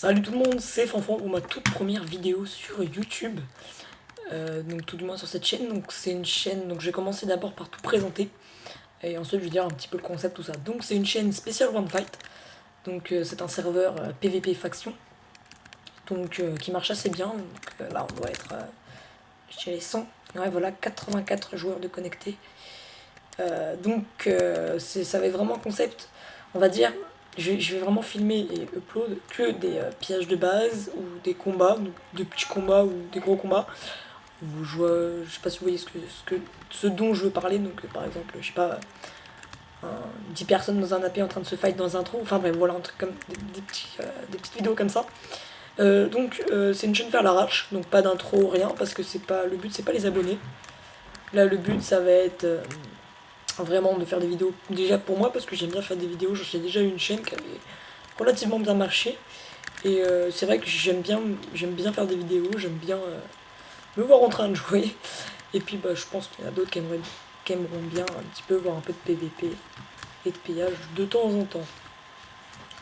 Salut tout le monde, c'est Fanfan pour ma toute première vidéo sur YouTube. Donc tout du moins sur cette chaîne. Donc c'est une chaîne, donc je vais commencer d'abord par tout présenter. Et ensuite je vais dire un petit peu le concept, tout ça. Donc c'est une chaîne spéciale One Fight. Donc c'est un serveur PVP faction. Donc qui marche assez bien. Donc là on doit être, je dirais 100. Ouais voilà, 84 joueurs de connectés. Ça va être vraiment un concept, on va dire, je vais vraiment filmer et upload que des pillages de base ou des combats, donc des petits combats ou des gros combats. Je sais pas si vous voyez ce dont je veux parler, donc par exemple, je sais pas, 10 personnes dans un AP en train de se fight dans un trou, enfin bref, voilà, un truc comme des petites vidéos comme ça. C'est une chaîne faire l'arrache, donc pas d'intro, rien, parce que c'est pas le but, c'est pas les abonnés. Là, le but, ça va être vraiment de faire des vidéos déjà pour moi parce que j'aime bien faire des vidéos. J'ai déjà eu une chaîne qui avait relativement bien marché et c'est vrai que j'aime bien faire des vidéos, j'aime bien me voir en train de jouer et puis bah, je pense qu'il y en a d'autres qui aimeront bien un petit peu voir un peu de PVP et de pillage de temps en temps.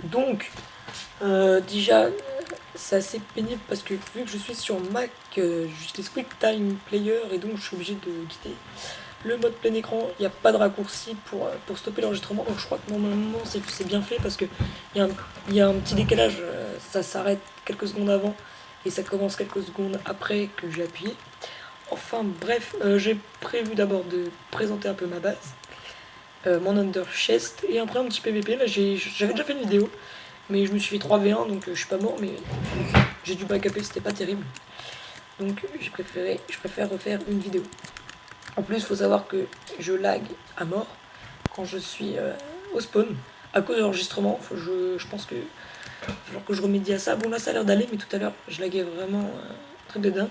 Donc déjà c'est assez pénible parce que vu que je suis sur Mac, j'utilise QuickTime Player et donc je suis obligé de quitter le mode plein écran. Il n'y a pas de raccourci pour stopper l'enregistrement, donc je crois que normalement c'est bien fait parce que il y a un petit décalage, ça s'arrête quelques secondes avant et ça commence quelques secondes après que j'ai appuyé. Enfin bref, j'ai prévu d'abord de présenter un peu ma base, mon under chest et après un petit PVP. Là j'avais déjà fait une vidéo mais je me suis fait 3v1 donc je suis pas mort, mais j'ai dû backuper, c'était pas terrible. Donc je préfère refaire une vidéo. En plus, il faut savoir que je lag à mort quand je suis au spawn à cause de l'enregistrement. Je pense que genre que je remédie à ça. Bon, là, ça a l'air d'aller, mais tout à l'heure, je laguais vraiment un truc de dingue.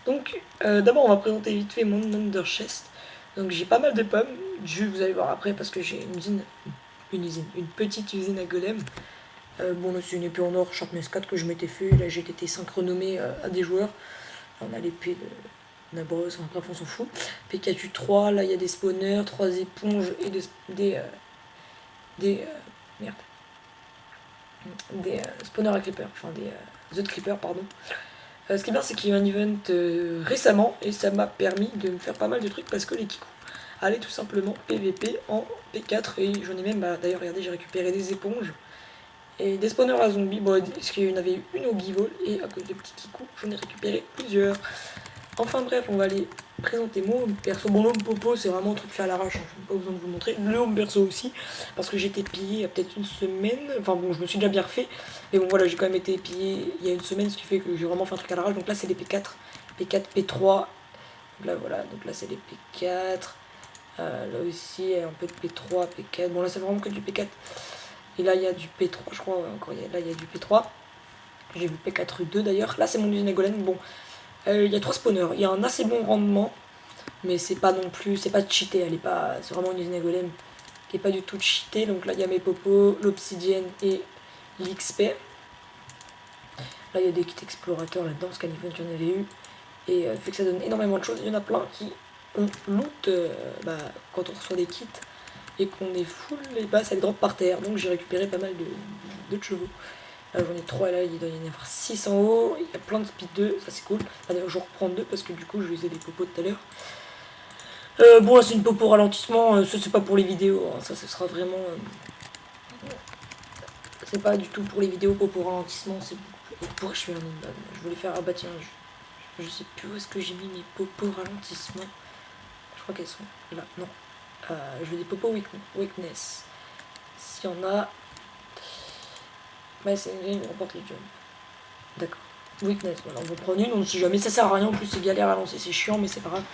Donc, d'abord, on va présenter vite fait mon under chest. Donc, j'ai pas mal de pommes. Vous allez voir après parce que j'ai une petite usine à golem. Bon, là, c'est une épée en or Sharpness 4 que je m'étais fait. Là, j'ai été 5 renommé à des joueurs. Là, on a l'épée de Nabros, enfin bref, on s'en fout. PKU 3, là, il y a des spawners, 3 éponges et merde. Des spawners à creeper, enfin des œufs de creeper, pardon. Ce qui est bien, c'est qu'il y a eu un event récemment et ça m'a permis de me faire pas mal de trucs parce que les Kiku allaient tout simplement PVP en P4 et j'en ai même, bah, d'ailleurs, regardez, j'ai récupéré des éponges et des spawners à zombies. Bon, parce qu'il y en avait eu une au Givol et à cause de petits Kiku, j'en ai récupéré plusieurs. Enfin bref, on va aller présenter mon home perso. Bon, l'home popo, c'est vraiment un truc fait à l'arrache, hein, je n'ai pas besoin de vous montrer. Le home perso aussi, parce que j'ai été pillé il y a peut-être une semaine. Enfin bon, je me suis déjà bien refait. Mais bon, voilà, j'ai quand même été pillé il y a une semaine, ce qui fait que j'ai vraiment fait un truc à l'arrache. Donc là, c'est les P4, P4, P3. Donc là, voilà, donc là, c'est les P4. Là aussi, un peu de P3, P4. Bon, là, c'est vraiment que du P4. Et là, il y a du P3, je crois. Encore, là, il y a du P3. J'ai vu P4U2 d'ailleurs. Là, c'est mon usine à golem. Bon. Il y a 3 spawners, il y a un assez bon rendement, mais c'est pas non plus, c'est pas cheaté, c'est vraiment une usine à golem qui est pas du tout cheaté. Donc là il y a mes popos, l'obsidienne et l'XP. Là il y a des kits explorateurs là-dedans, ce qu'Anivent il y en avait eu. Et vu que ça donne énormément de choses, il y en a plein qui ont loot quand on reçoit des kits et qu'on est full, et bah ça les drop par terre. Donc j'ai récupéré pas mal de chevaux. Là j'en ai 3 là, il doit y en avoir 6 en haut, il y a plein de speed 2, ça c'est cool. D'ailleurs je reprends 2 parce que du coup je faisais des popos tout à l'heure. Bon là c'est une popo ralentissement, ça c'est pas pour les vidéos, hein, ça ce sera vraiment... c'est pas du tout pour les vidéos popo ralentissement, c'est pour... Je suis un homme, je voulais faire... Ah bah tiens, je sais plus où est-ce que j'ai mis mes popos ralentissement. Je crois qu'elles sont là, non. Je veux des popos weakness. S'il y en a... Ouais, on remporte les jumps. D'accord. Weakness, voilà, on va prendre une, on sait jamais, ça sert à rien, en plus c'est galère à lancer, c'est chiant, mais c'est pas grave.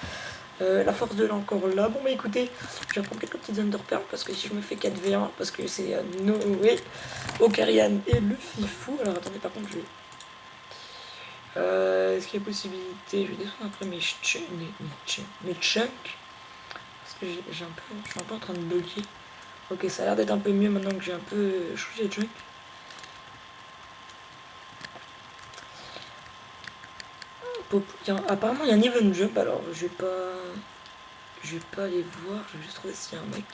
La force de l'encore là, bon bah écoutez, je vais prendre quelques petites underpearls, parce que si je me fais 4v1, parce que c'est Noé, Okarian et le Fifou, alors attendez, par contre je vais... est-ce qu'il y a possibilité, je vais descendre après mes chunks, parce que je suis un peu en train de bloquer. Ok, ça a l'air d'être un peu mieux maintenant que j'ai un peu changé les chunks. Apparemment il y a un even jump, alors je vais pas Je vais pas aller voir, je vais juste trouver s'il y a un mec.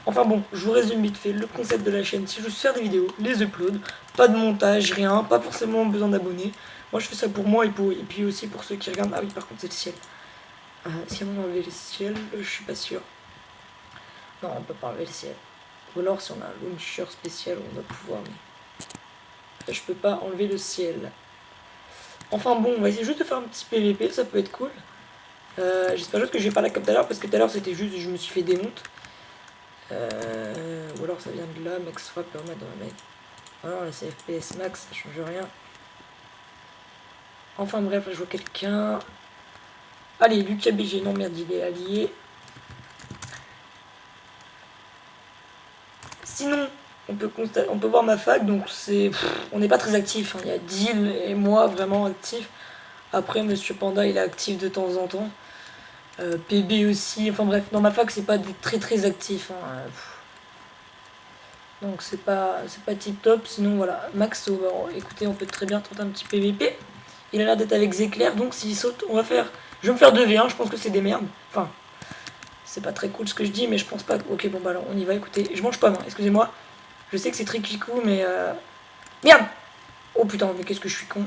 Enfin bon, je vous résume vite fait le concept de la chaîne. Si je veux faire des vidéos, les upload, pas de montage, rien, pas forcément besoin d'abonnés. Moi je fais ça pour moi et puis aussi pour ceux qui regardent. Ah oui, par contre c'est le ciel. Si on enlever le ciel, je suis pas sûr. Non, on peut pas enlever le ciel. Ou alors si on a un launcher spécial, on va pouvoir, mais je peux pas enlever le ciel. Enfin bon, on va essayer juste de faire un petit PVP, ça peut être cool. J'espère juste que j'ai pas la comme tout à l'heure, parce que tout à l'heure c'était juste, je me suis fait démonte. Ou alors ça vient de là, max frappe permet de remettre. Alors là c'est FPS max, ça change rien. Enfin bref, là je vois quelqu'un. Allez, Lucas BG, non merde, il est allié. Sinon, on peut voir ma fac, donc on n'est pas très actif. Hein. Il y a Deal et moi vraiment actifs. Après, Monsieur Panda, il est actif de temps en temps. PB aussi. Enfin bref, dans ma fac, c'est pas très actif. Hein. Donc c'est pas tip top. Sinon voilà, Max, écoutez, on peut très bien tenter un petit PVP. Il a l'air d'être avec Zéclair, donc s'il saute, on va faire. Je vais me faire 2v1, je pense que c'est des merdes. Enfin, c'est pas très cool ce que je dis, mais je pense pas. Ok, bon bah alors on y va, écoutez. Je mange pas, moi, excusez-moi. Je sais que c'est tricky coup, mais merde. Oh putain, mais qu'est-ce que je suis con.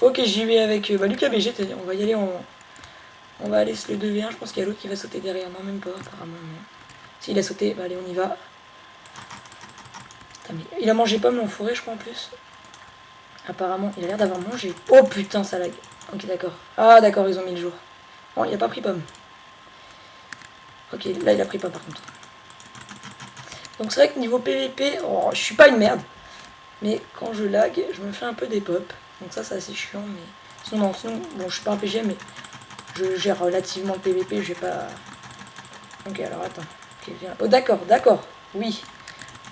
Ok, j'y vais avec Lucas BG, on va y aller en. On va aller se le 2v1, je pense qu'il y a l'autre qui va sauter derrière. Non, même pas, apparemment, non. S'il a sauté, bah allez, on y va. Putain, mais il a mangé pomme en forêt, je crois, en plus. Apparemment, il a l'air d'avoir mangé. Oh putain, ça lag. Ok, d'accord. Ah, d'accord, ils ont mis le jour. Bon, il a pas pris pomme. Ok, là, il a pris pomme, par contre. Donc, c'est vrai que niveau PVP, oh, je suis pas une merde. Mais quand je lag, je me fais un peu des pop. Donc, ça, c'est assez chiant. Mais sinon, non, sinon, bon, je suis pas un PG, mais je gère relativement le PVP. J'ai pas. Ok, alors attends. Okay, viens. Oh, d'accord. Oui.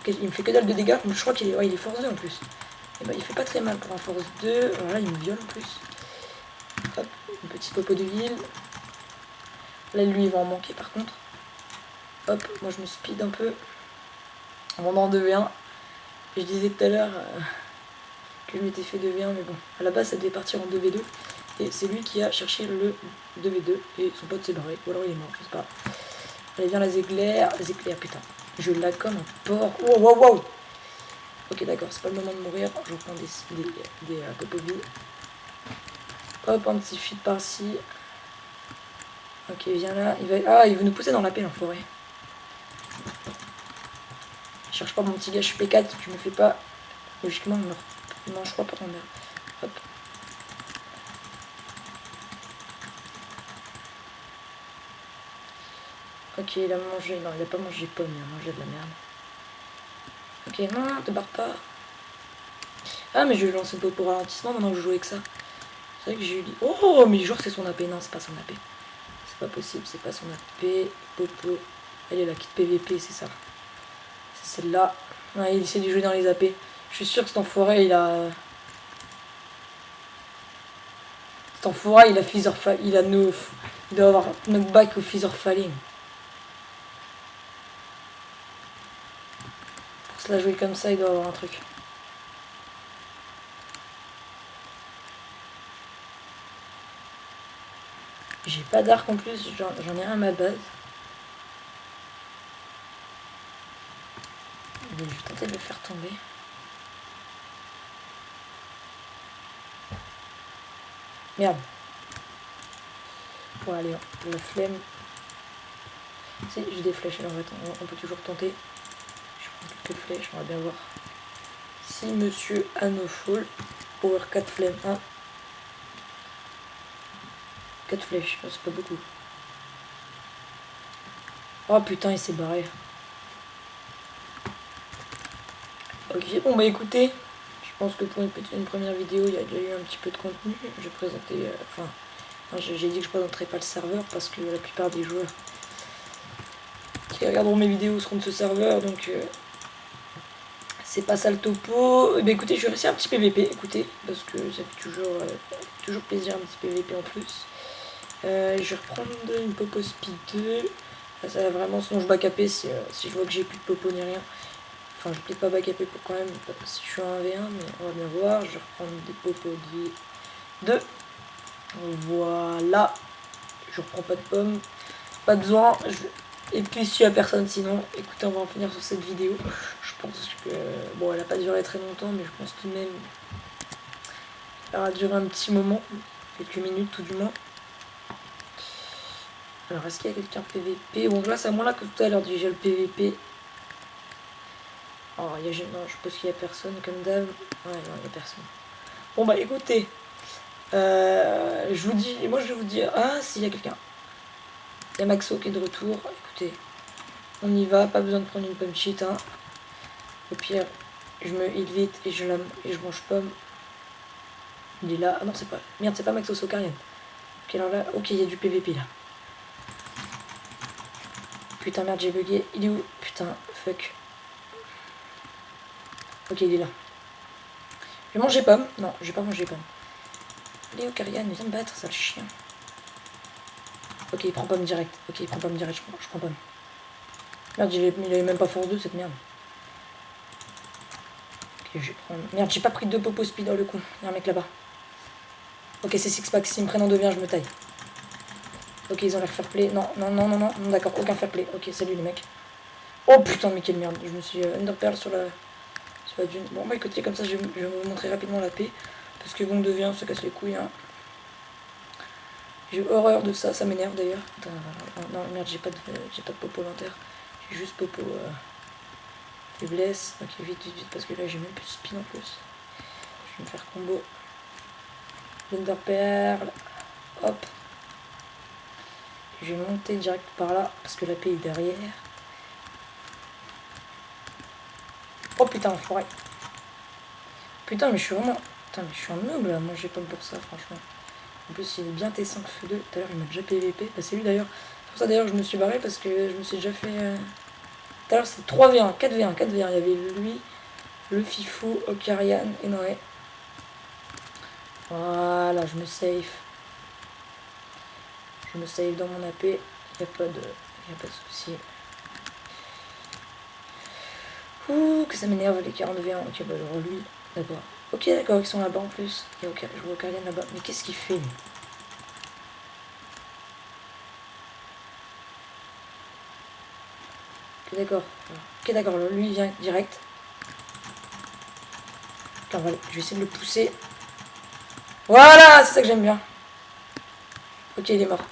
Okay, il me fait que dalle de dégâts. Je crois qu'il est, ouais, il est force 2 en plus. Et bah, il fait pas très mal pour un force 2. Alors là, il me viole en plus. Hop, une petite popo de ville. Là, lui, il va en manquer par contre. Hop, moi je me speed un peu. On va en 2v1. Je disais tout à l'heure que je m'étais fait 2v1, mais bon, à la base ça devait partir en 2v2. Et c'est lui qui a cherché le 2v2. Et son pote s'est barré. Ou alors il est mort, je sais pas. Allez, viens les éclairs. Les éclairs, putain. Je la comme un porc. Wow. Ok, d'accord, c'est pas le moment de mourir. Je reprends des popovilles. Hop, un petit feed par-ci. Ok, viens là. Il veut nous pousser dans la pelle en forêt. Je cherche pas mon petit gars, je suis P4, je me fais pas. Logiquement, non, je crois pas qu'on meurt. Hop. Ok, il a mangé. Non, il a pas mangé pomme, il a mangé de la merde. Ok, non, te barre pas. Ah, mais je vais lancer le pot pour ralentissement maintenant que je joue avec ça. C'est vrai que j'ai eu. Oh, mais genre, c'est son AP. Non, c'est pas son AP. C'est pas possible, c'est pas son AP. Popo. Elle est la kit PVP, c'est ça. C'est celle-là. Ouais, il essaie de jouer dans les AP. Je suis sûr que cet enfoiré, il a. Cet enfoiré, il a Feather Fall. Il a no. Il doit avoir knockback ou Feather Falling. Pour se la jouer comme ça, il doit avoir un truc. J'ai pas d'arc en plus, j'en ai un à ma base. Je vais tenter de le faire tomber. Merde. Bon allez, la flemme. Si, j'ai des flèches, alors attends, on peut toujours tenter. Je prends quelques flèches, on va bien voir. Si monsieur Anofall, power 4 flemme 1. 4 flèches, oh, c'est pas beaucoup. Oh putain, il s'est barré. Ok, bon bah écoutez, je pense que pour une première vidéo, il y a déjà eu un petit peu de contenu. Je vais présenter, j'ai dit que je présenterai pas le serveur parce que la plupart des joueurs qui regarderont mes vidéos seront de ce serveur, donc c'est pas ça le topo. Et bah écoutez, je vais réussir un petit PVP, écoutez, parce que ça fait toujours plaisir un petit PVP en plus. Je vais reprendre une popo speed 2. Là, ça va vraiment, sinon je backupé si je vois que j'ai plus de popo ni rien. Enfin, je vais peut-être pas backupé pour quand même si je suis en 1v1, mais on va bien voir. Je vais reprendre des popos de 2. Voilà. Je reprends pas de pommes. pas besoin. Et puis s'il y a personne sinon, écoutez, on va en finir sur cette vidéo. Je pense que... Bon, elle a pas duré très longtemps, mais je pense tout de même qu'elle aura duré un petit moment. Quelques minutes tout du moins. Alors, est-ce qu'il y a quelqu'un PVP? Bon, là, c'est à moi là que tout à l'heure, déjà le PVP. Oh, non, je suppose qu'il y a personne comme d'hab. Ouais, non, il y a personne. Bon, bah écoutez, je vous dis, moi je vais vous dire, ah, s'il y a quelqu'un. Il y a Maxo qui est de retour. Écoutez, on y va, pas besoin de prendre une pomme cheat, hein. Au pire, je me heal vite et je mange pomme. Il est là. Ah non, c'est pas. Merde, c'est pas Maxo, c'est Ocarian. Ok, alors là, ok, il y a du PVP là. Putain, merde, j'ai bugué. Il est où? Putain, fuck. Ok, il est là. Je vais manger pomme. Non, je vais pas manger pomme. Allez, Ocarian, viens me battre, sale chien. Ok, il prend pomme direct. Ok, il prend pomme direct, je prends pomme. Merde, il avait même pas force 2 cette merde. Ok, je vais prendre. Merde, j'ai pas pris 2 popos speed dans le coup. Il y a un mec là-bas. Ok, c'est six pack. S'ils me prennent en devient, je me taille. Ok, ils ont l'air fair play. Non, non, non, non, non, non d'accord, aucun fair play. Ok, salut les mecs. Oh putain, mais quelle merde. Je me suis underpearl sur la dune. Bon, bah écoutez, comme ça, je vais vous montrer rapidement la paix. Parce que bon, devient, on se casse les couilles. Hein. J'ai horreur de ça, ça m'énerve d'ailleurs. Non, merde, j'ai pas de popo volontaire. J'ai juste popo faiblesse. Ok, vite, vite, vite, parce que là, j'ai même plus de spin en plus. Je vais me faire combo. Underpearl. Hop. Je vais monter direct par là, parce que la paix est derrière. Oh putain, enfoiré. Putain, mais je suis vraiment... Putain, mais je suis un noob là, moi j'ai pas pour ça, franchement. En plus, il est bien T5 feu 2. Tout à l'heure, il m'a déjà PVP. Bah, c'est lui d'ailleurs. C'est pour ça d'ailleurs que je me suis barré, parce que je me suis déjà fait... Tout à l'heure, c'était 3v1, 4v1, 4v1. Il y avait lui, le Fifou, Ocarian et Noé. Voilà, je me save. Je me save dans mon AP. Il n'y a pas de souci. Ouh, que ça m'énerve les 40v1. Ok, bah alors lui, d'accord. Ok, d'accord, ils sont là-bas en plus. Et ok, je vois Ocarian là-bas. Mais qu'est-ce qu'il fait lui? Ok, d'accord. Ok, d'accord, lui il vient direct. Ok, je vais essayer de le pousser. Voilà, c'est ça que j'aime bien. Ok, il est mort.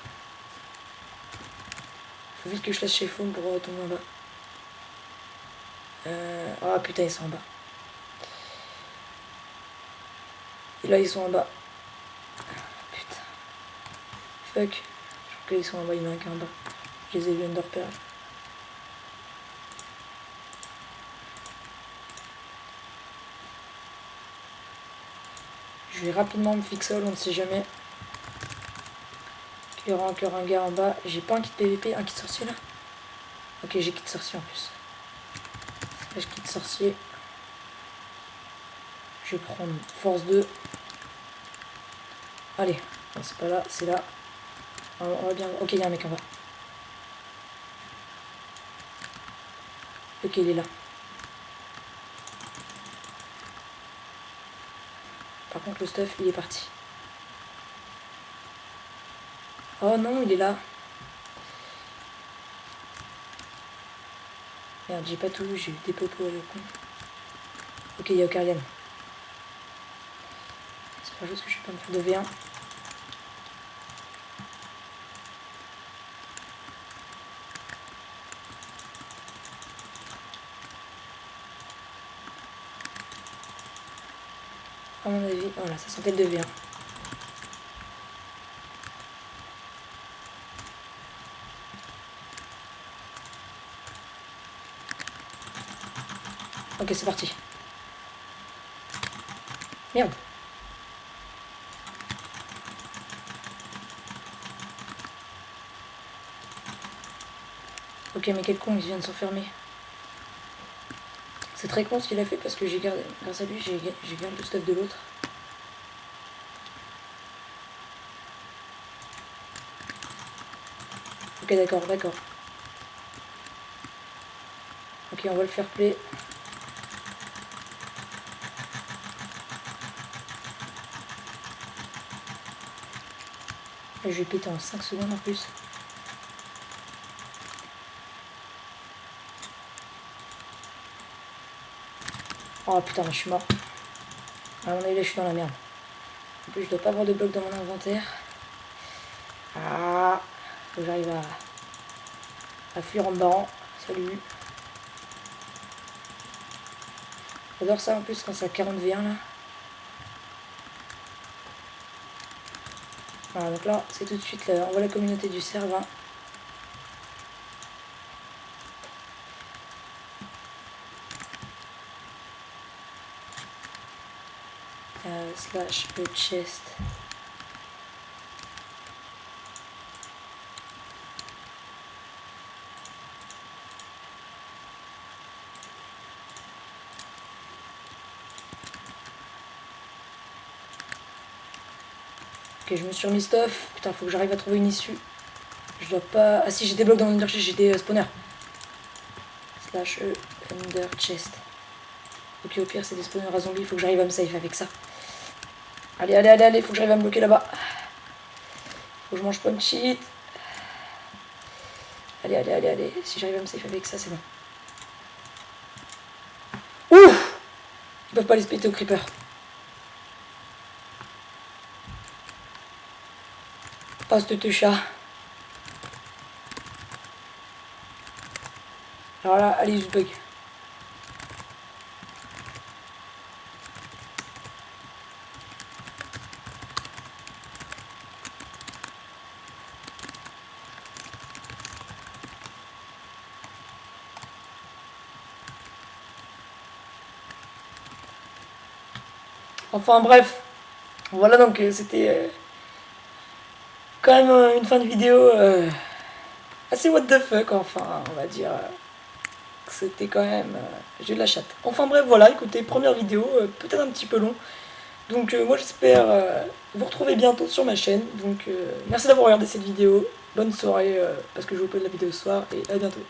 Faut vite que je laisse chez Foam pour tomber en bas. Oh putain, ils sont en bas. Et là, ils sont en bas. Putain. Fuck. Je crois qu'ils sont en bas, il y en a un qui est en bas. Je les ai vus underpearl. Je vais rapidement me fixer, on ne sait jamais. Il y aura encore un gars en bas. J'ai pas un kit PVP, un kit sorcier là. Ok, j'ai kit sorcier en plus. Là, je quitte sorcier. Je vais prendre force 2. Allez, non, c'est pas là, c'est là. On va bien. Ok, il y a un mec en bas. Ok, il est là. Par contre, le stuff, il est parti. Oh non, il est là. Merde, j'ai pas tout vu, j'ai eu des popos avec con. Ok, il y a Ocarian. J'espère juste que je vais pas me faire de V1. À mon avis, voilà, ça sentait le 2v1. Ok, c'est parti. Merde. Ok, mais quel con, il vient de s'enfermer. C'est très con ce qu'il a fait parce que j'ai gardé, grâce à lui, j'ai gardé le stuff de l'autre. Ok, d'accord, d'accord. Ok, on va le faire play. Et je vais péter en 5 secondes en plus. Oh putain, je suis mort. À mon avis, là, je suis dans la merde. En plus, je dois pas avoir de blocs dans mon inventaire. Ah, faut que j'arrive à fuir en bas. Salut. J'adore ça en plus quand c'est à 40 V1 là. Voilà, donc là, c'est tout de suite là. On voit la communauté du serveur. Slash le chest. Ok, je me suis remis stuff. Putain, faut que j'arrive à trouver une issue. Je dois pas... Ah si, j'ai des blocs dans l'under chest, j'ai des spawners. Slash under chest. Ok, au pire, c'est des spawners à zombies. Faut que j'arrive à me save avec ça. Allez, allez, allez, allez. Faut que j'arrive à me bloquer là-bas. Faut que je mange pas de cheat. Allez, allez, allez, allez. Si j'arrive à me save avec ça, c'est bon. Ouf! Ils peuvent pas les péter au creeper. Oh, ce chat. Alors là, allez, je bug. Enfin bref, voilà donc c'était quand même une fin de vidéo assez what the fuck, enfin on va dire que c'était quand même... j'ai de la chatte. Enfin bref voilà, écoutez, première vidéo, peut-être un petit peu long. Donc moi j'espère vous retrouver bientôt sur ma chaîne. Donc merci d'avoir regardé cette vidéo, bonne soirée parce que je vous upload la vidéo ce soir et à bientôt.